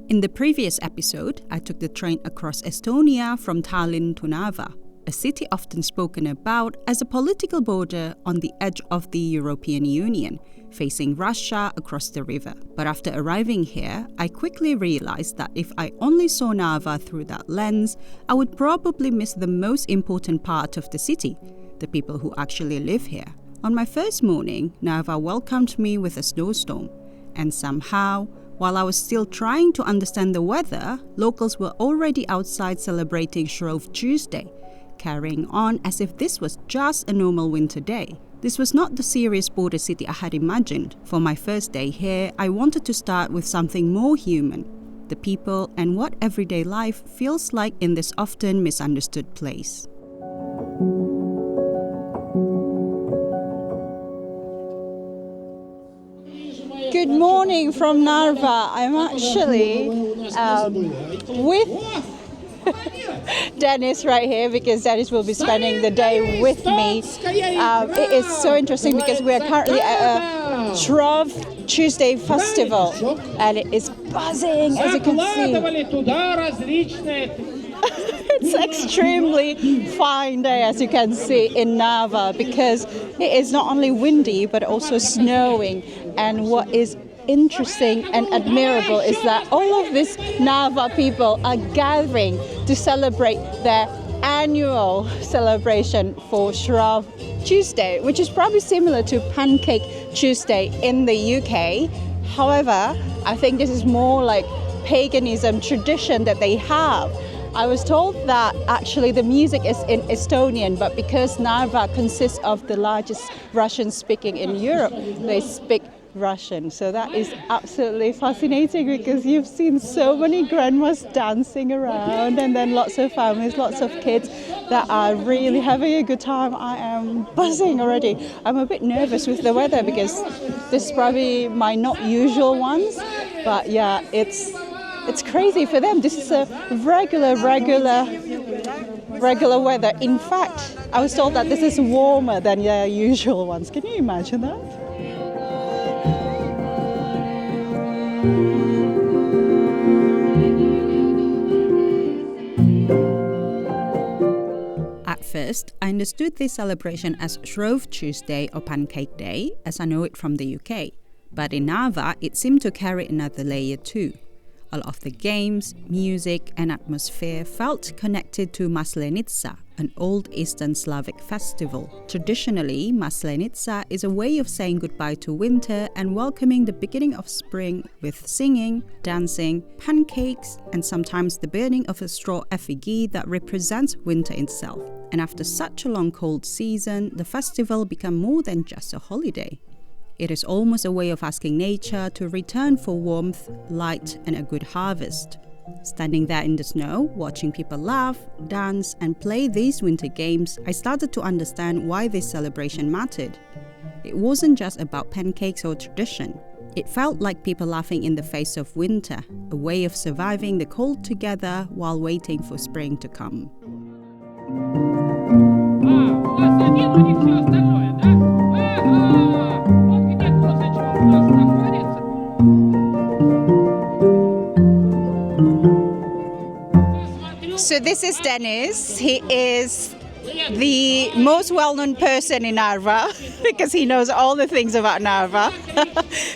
In the previous episode, I took the train across Estonia from Tallinn to Narva, a city often spoken about as a political border on the edge of the European Union, facing Russia across the river. But after arriving here, I quickly realized that if I only saw Narva through that lens, I would probably miss the most important part of the city, the people who actually live here. On my first morning, Narva welcomed me with a snowstorm, and somehow, while I was still trying to understand the weather, locals were already outside celebrating Shrove Tuesday, carrying on as if this was just a normal winter day. This was not the serious border city I had imagined. For my first day here, I wanted to start with something more human, the people and what everyday life feels like in this often misunderstood place. Good morning from Narva. I'm actually with Dennis right here because Dennis will be spending the day with me. It is so interesting because we are currently at a Shrove Tuesday festival and it is buzzing, as you can see. It's extremely fine day, as you can see, in Narva because it is not only windy but also snowing. And what is interesting and admirable is that all of these Narva people are gathering to celebrate their annual celebration for Shrove Tuesday, which is probably similar to Pancake Tuesday in the UK. However, I think this is more like paganism tradition that they have. I was told that actually the music is in Estonian, but because Narva consists of the largest Russian speaking in Europe, they speak Russian. So that is absolutely fascinating because you've seen so many grandmas dancing around and then lots of families, lots of kids that are really having a good time. I am buzzing already. I'm a bit nervous with the weather because this is probably my not usual ones, but yeah, it's crazy for them. This is a regular weather. In fact, I was told that this is warmer than their usual ones. Can you imagine that? At first, I understood this celebration as Shrove Tuesday or Pancake Day, as I know it from the UK. But in Narva, it seemed to carry another layer too. All of the games, music and atmosphere felt connected to Maslenitsa, an old Eastern Slavic festival. Traditionally, Maslenitsa is a way of saying goodbye to winter and welcoming the beginning of spring with singing, dancing, pancakes and sometimes the burning of a straw effigy that represents winter itself. And after such a long cold season, the festival became more than just a holiday. It is almost a way of asking nature to return for warmth, light, and a good harvest. Standing there in the snow, watching people laugh, dance, and play these winter games, I started to understand why this celebration mattered. It wasn't just about pancakes or tradition. It felt like people laughing in the face of winter, a way of surviving the cold together while waiting for spring to come. So this is Dennis. He is the most well-known person in Narva because he knows all the things about Narva.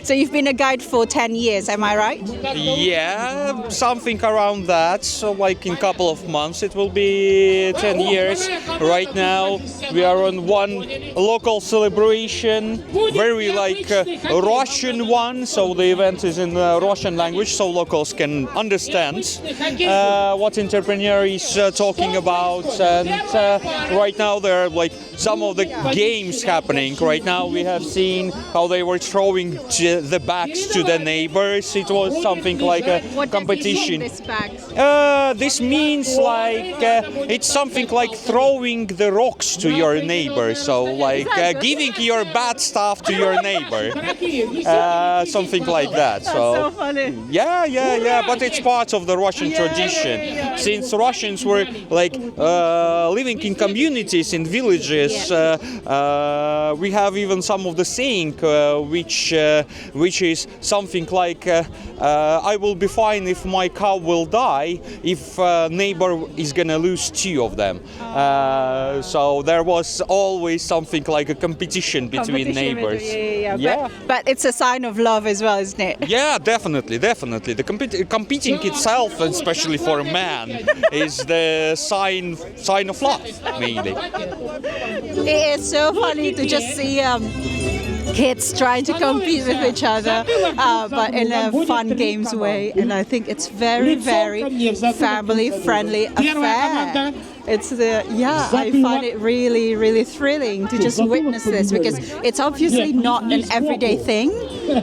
So you've been a guide for 10 years, am I right? Yeah, something around that. So like in a couple of months it will be 10 years. Right now we are on one local celebration, very like Russian one. So the event is in Russian language so locals can understand what entrepreneur is talking about. And right now there are like some of the games happening. Right now we have seen how they were throwing the bags to the neighbors. It was something like a competition. This means like it's something like throwing the rocks to your neighbor. So like giving your bad stuff to your neighbor. Something like that. So funny. Yeah. But it's part of the Russian tradition. Since Russians were like living in communities in villages. We have even some of the saying, which is something like, "I will be fine if my cow will die if neighbor is gonna lose 2 of them." So there was always something like a competition between neighbors. Yeah. But it's a sign of love as well, isn't it? Yeah, definitely. The competing itself, especially for a man, is the sign of love, mainly. It is so funny to just see kids trying to compete with each other, but in a fun games way. And I think it's very, very family-friendly affair. I find it really, really thrilling to just witness this, because it's obviously not an everyday thing,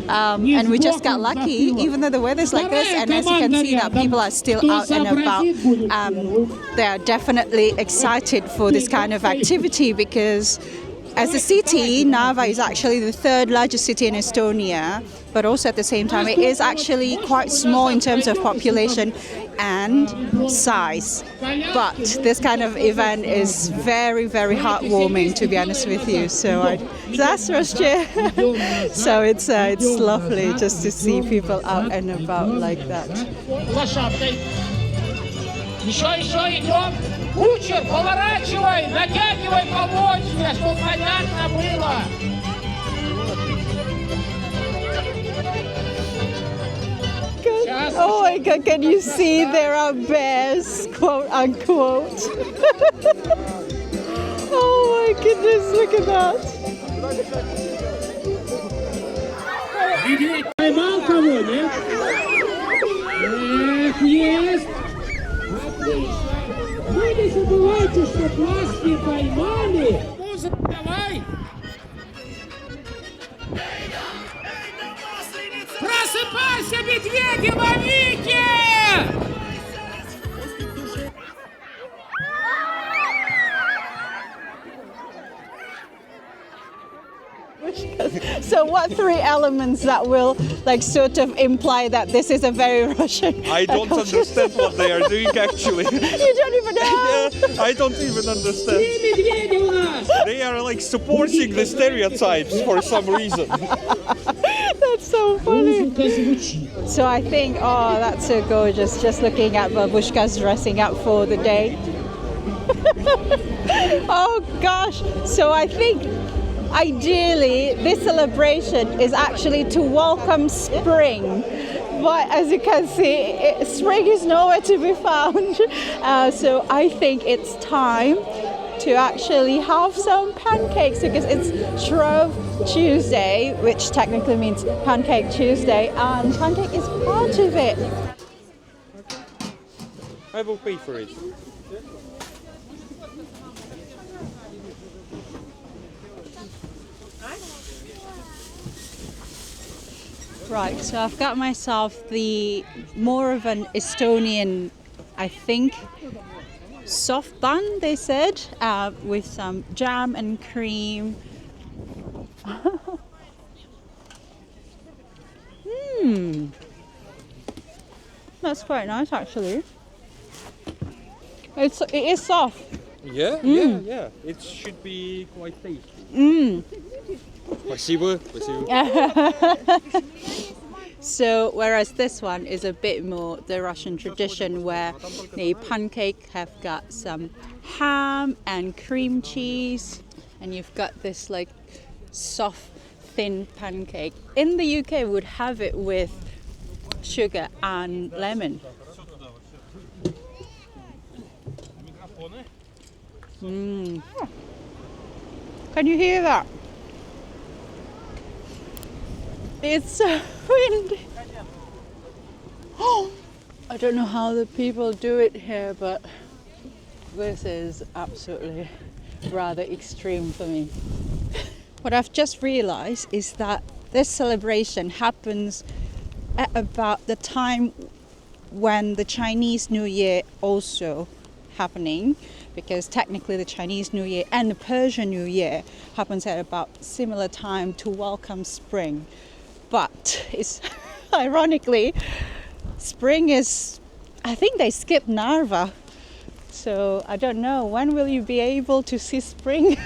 and we just got lucky, even though the weather's like this, and as you can see that people are still out and about. They are definitely excited for this kind of activity, because as a city, Narva is actually the 3rd largest city in Estonia, but also at the same time, it is actually quite small in terms of population and size. But this kind of event is very, very heartwarming, to be honest with you. So that's Russia. So it's lovely just to see people out and about like that. Еще идем. Кучер, поворачивай, натягивай поводья, чтобы понятно было. Oh my God, can you see there are bears, quote unquote? Oh my goodness, look at that. Поймал кого, нет? Эх, есть! Отлично! Вы не забывайте, что вас не поймали! Музыка, давай! Просыпайся, медведи, ловите! So what 3 elements that will like sort of imply that this is a very Russian? I don't understand what they are doing actually. You don't even know? Yeah, I don't even understand. They are like supporting the stereotypes for some reason. That's so funny. So I think, oh, that's so gorgeous, just looking at babushkas dressing up for the day. Oh gosh, so I think ideally this celebration is actually to welcome spring, but as you can see, spring is nowhere to be found. So I think it's time to actually have some pancakes, because it's Shrove Tuesday, which technically means Pancake Tuesday, and pancake is part of it. I will pay for it. Right, so I've got myself the more of an Estonian, I think, soft bun, they said, with some jam and cream. That's quite nice, actually. It is soft. Yeah, yeah. It should be quite tasty. Спасибо. So, whereas this one is a bit more the Russian tradition, where the pancake have got some ham and cream cheese, and you've got this like soft, thin pancake. In the UK, we would have it with sugar and lemon. Can you hear that? It's so windy. Oh, I don't know how the people do it here, but this is absolutely rather extreme for me. What I've just realized is that this celebration happens at about the time when the Chinese New Year also happening, because technically the Chinese New Year and the Persian New Year happens at about similar time to welcome spring. But it's ironically, spring is, I think they skipped Narva So I don't know, when will you be able to see spring?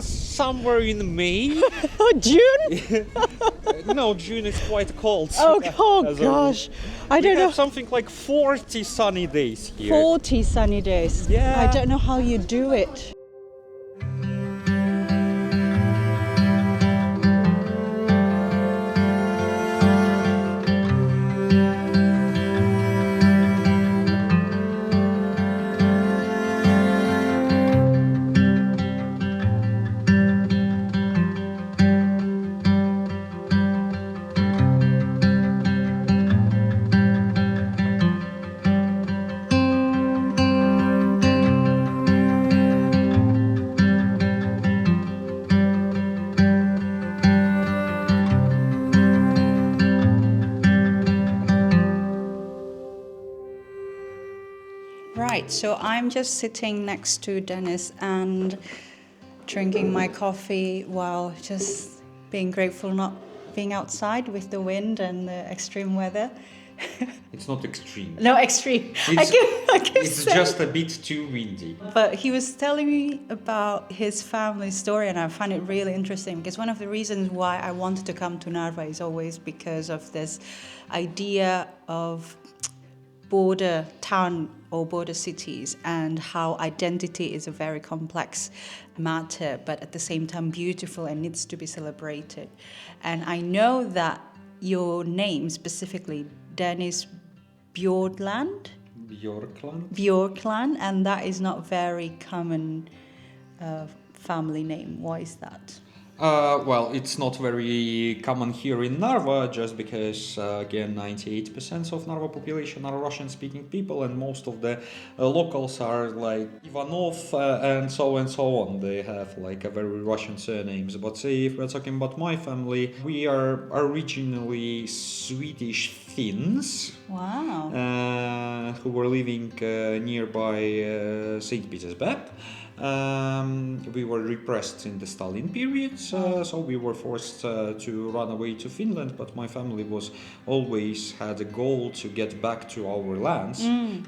Somewhere in May. Oh, June? No, June is quite cold. Oh, oh As gosh. I we don't know. have something like 40 sunny days here. 40 sunny days. Yeah. I don't know how you do it. Right, so I'm just sitting next to Dennis and drinking my coffee while just being grateful not being outside with the wind and the extreme weather. It's not extreme. No, extreme. I can It's say. just a bit too windy. But he was telling me about his family story, and I find it really interesting because one of the reasons why I wanted to come to Narva is always because of this idea of border town or border cities and how identity is a very complex matter, but at the same time beautiful and needs to be celebrated. And I know that your name specifically, Dennis Bjordland, Bjorkland, and that is not very common family name. Why is that? Well, it's not very common here in Narva, just because, again, 98% of Narva population are Russian-speaking people, and most of the locals are like Ivanov and so on. They have like a very Russian surnames. But say if we're talking about my family, we are originally Swedish Finns. Wow. Who were living nearby St. Petersburg. We were repressed in the Stalin period, so we were forced to run away to Finland, but my family was always had a goal to get back to our lands,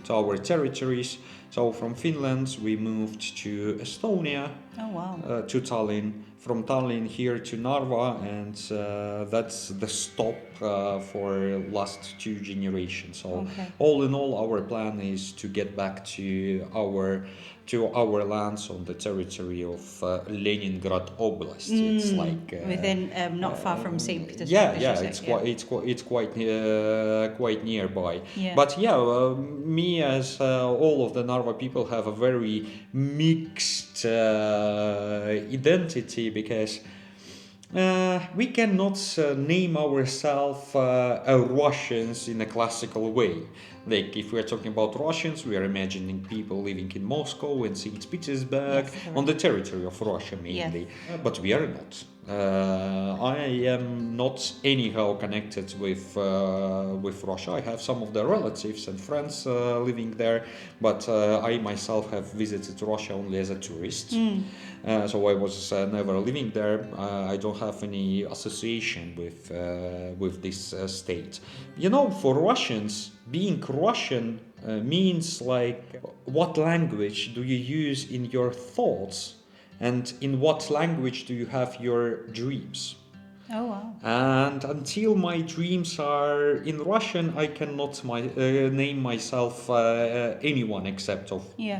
to our territories. So from Finland we moved to Estonia, to Tallinn, from Tallinn here to Narva, and that's the stop for last 2 generations. So all in all, our plan is to get back to our lands on the territory of Leningrad Oblast. It's like within not far from St. Petersburg. It's quite nearby. Yeah. But me as all of the Narva people have a very mixed identity, because we cannot name ourselves Russians in a classical way. Like if we're talking about Russians, we are imagining people living in Moscow and St. Petersburg, on the territory of Russia mainly. But we are not. I am not anyhow connected with Russia. I have some of the relatives and friends living there, but I myself have visited Russia only as a tourist. So I was never living there. I don't have any association with this state. You know, for Russians, being Russian means like, what language do you use in your thoughts, and in what language do you have your dreams? Oh, wow. And until my dreams are in Russian, I cannot name myself anyone except of a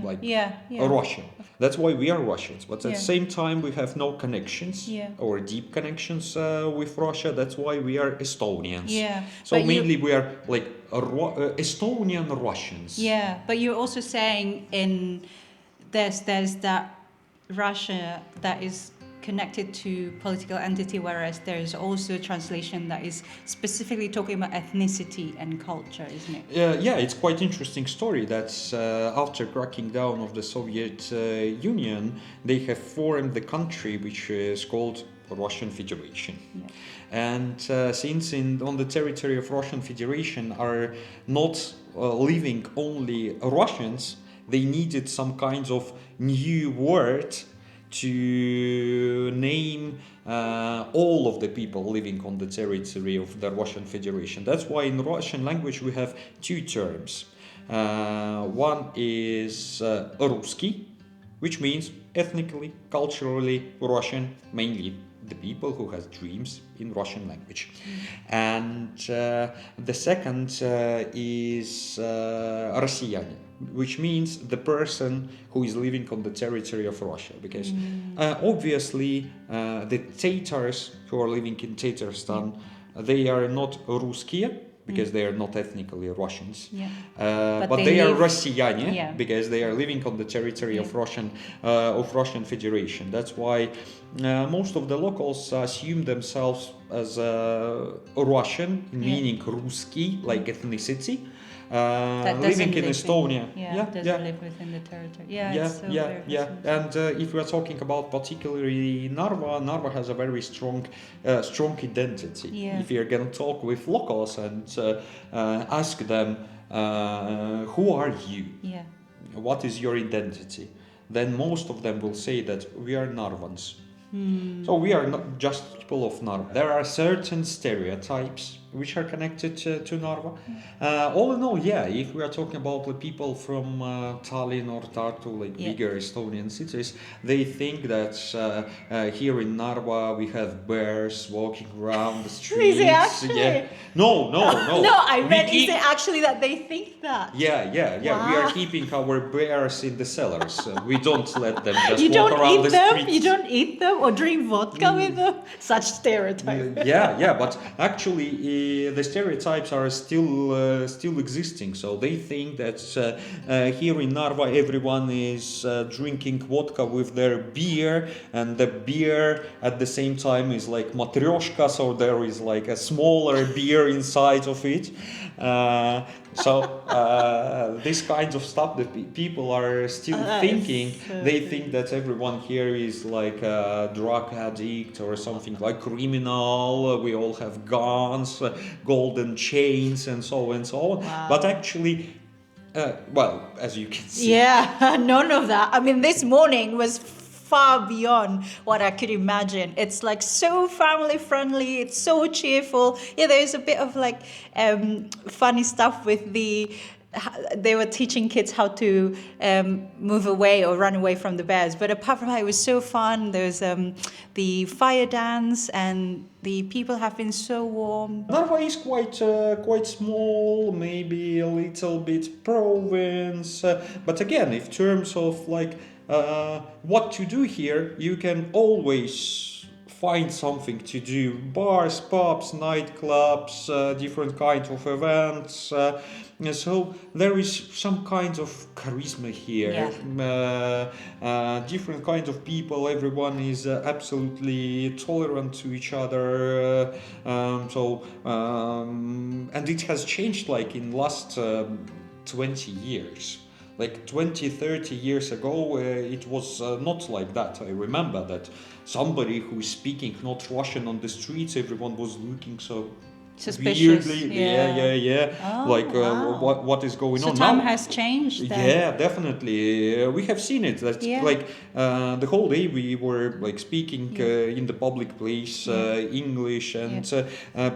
Russian. That's why we are Russians. But at the same time, we have no connections or deep connections with Russia. That's why we are Estonians. Yeah. So but mainly we are like Estonian Russians. Yeah, but you're also saying there's that Russia that is connected to political entity, whereas there is also a translation that is specifically talking about ethnicity and culture, isn't it? It's quite interesting story that after cracking down of the Soviet Union, they have formed the country which is called Russian Federation. And since on the territory of Russian Federation are not living only Russians, they needed some kinds of new word to name all of the people living on the territory of the Russian Federation. That's why in Russian language we have 2 terms. One is Ruski, which means ethnically, culturally Russian, mainly the people who has dreams in Russian language. And the second is Россияне, which means the person who is living on the territory of Russia. Because obviously the Tatars who are living in Tatarstan, they are not Ruskiye, because they are not ethnically Russians, but they are Россияне, because they are living on the territory of Russian Federation. That's why most of the locals assume themselves as Russian, meaning Ruski, like ethnicity. Living in Estonia, doesn't live within the territory. And if we are talking about particularly Narva has a very strong identity. If you're gonna talk with locals and ask them, who are you? What is your identity? Then most of them will say that we are Narvans. So we are not just people of Narva. There are certain stereotypes which are connected to Narva. All in all, if we are talking about the people from Tallinn or Tartu, like bigger Estonian cities, they think that here in Narva we have bears walking around the streets. Is it actually? No. No, I meant is it actually that they think that? Yeah. Wow. We are keeping our bears in the cellars. We don't let them just You walk don't around eat the them? streets. You don't eat them or drink vodka with them? Such stereotype. But actually the stereotypes are still existing. So they think that here in Narva everyone is drinking vodka with their beer, and the beer at the same time is like matryoshka, so there is like a smaller beer inside of it. This kind of stuff that people are still thinking. They think that everyone here is like a drug addict or something like criminal. We all have guns, golden chains, and so on. Wow. But actually, as you can see, none of that. I mean, this morning was far beyond what I could imagine. It's like so family friendly, it's so cheerful. There's a bit of like funny stuff with they were teaching kids how to move away or run away from the bears. But apart from that, it was so fun. There's the fire dance, and the people have been so warm. Narva is quite small, maybe a little bit province. But again, in terms of like what to do here, you can always find something to do. Bars, pubs, nightclubs, different kinds of events. So there is some kind of charisma here. Different kinds of people. Everyone is absolutely tolerant to each other. And it has changed like in last 20 years. Like 20, 30 years ago, it was not like that. I remember that somebody who is speaking not Russian on the streets, everyone was looking so suspicious. Weirdly. Wow. What is going on now? So time now? has changed then. Yeah, definitely. We have seen it. That like the whole day we were like speaking in the public place English, and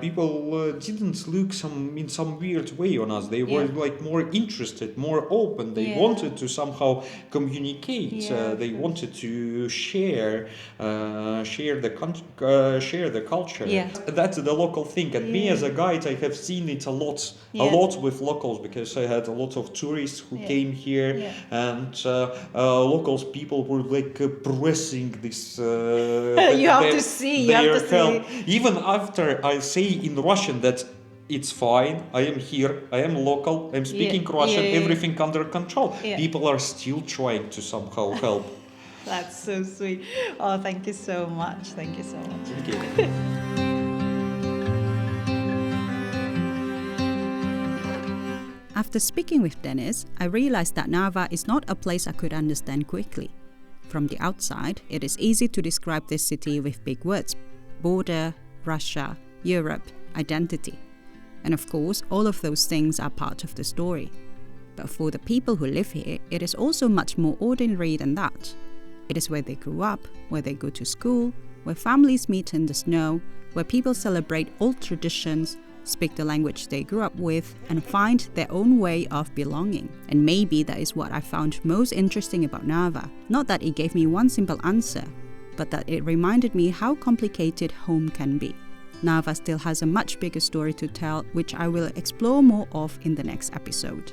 people didn't look in some weird way on us. They were like more interested, more open. They wanted to somehow communicate. They wanted to share the culture. That's the local thing. And me as a guide, I have seen it a lot with locals, because I had a lot of tourists who came here, and locals people were like pressing this. You have to see. Even after I say in Russian that it's fine, I am here, I am local, I'm speaking Russian, everything under control. People are still trying to somehow help. That's so sweet. Oh, thank you so much. Thank you so much. Thank you. After speaking with Dennis, I realized that Narva is not a place I could understand quickly. From the outside, it is easy to describe this city with big words: border, Russia, Europe, identity. And of course, all of those things are part of the story. But for the people who live here, it is also much more ordinary than that. It is where they grew up, where they go to school, where families meet in the snow, where people celebrate old traditions, speak the language they grew up with, and find their own way of belonging. And maybe that is what I found most interesting about Narva. Not that it gave me one simple answer, but that it reminded me how complicated home can be. Narva still has a much bigger story to tell, which I will explore more of in the next episode.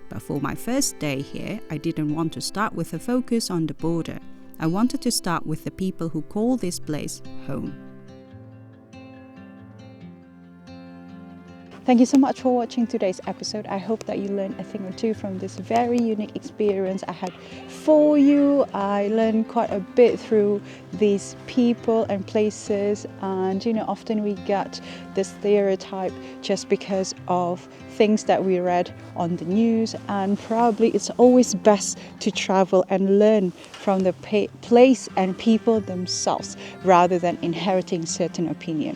But for my first day here, I didn't want to start with a focus on the border. I wanted to start with the people who call this place home. Thank you so much for watching today's episode. I hope that you learned a thing or two from this very unique experience I had for you. I learned quite a bit through these people and places, and often we get this stereotype just because of things that we read on the news, and probably it's always best to travel and learn from the place and people themselves rather than inheriting certain opinion.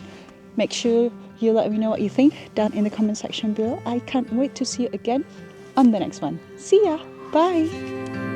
Make sure you let me know what you think down in the comment section below. I can't wait to see you again on the next one. See ya. Bye.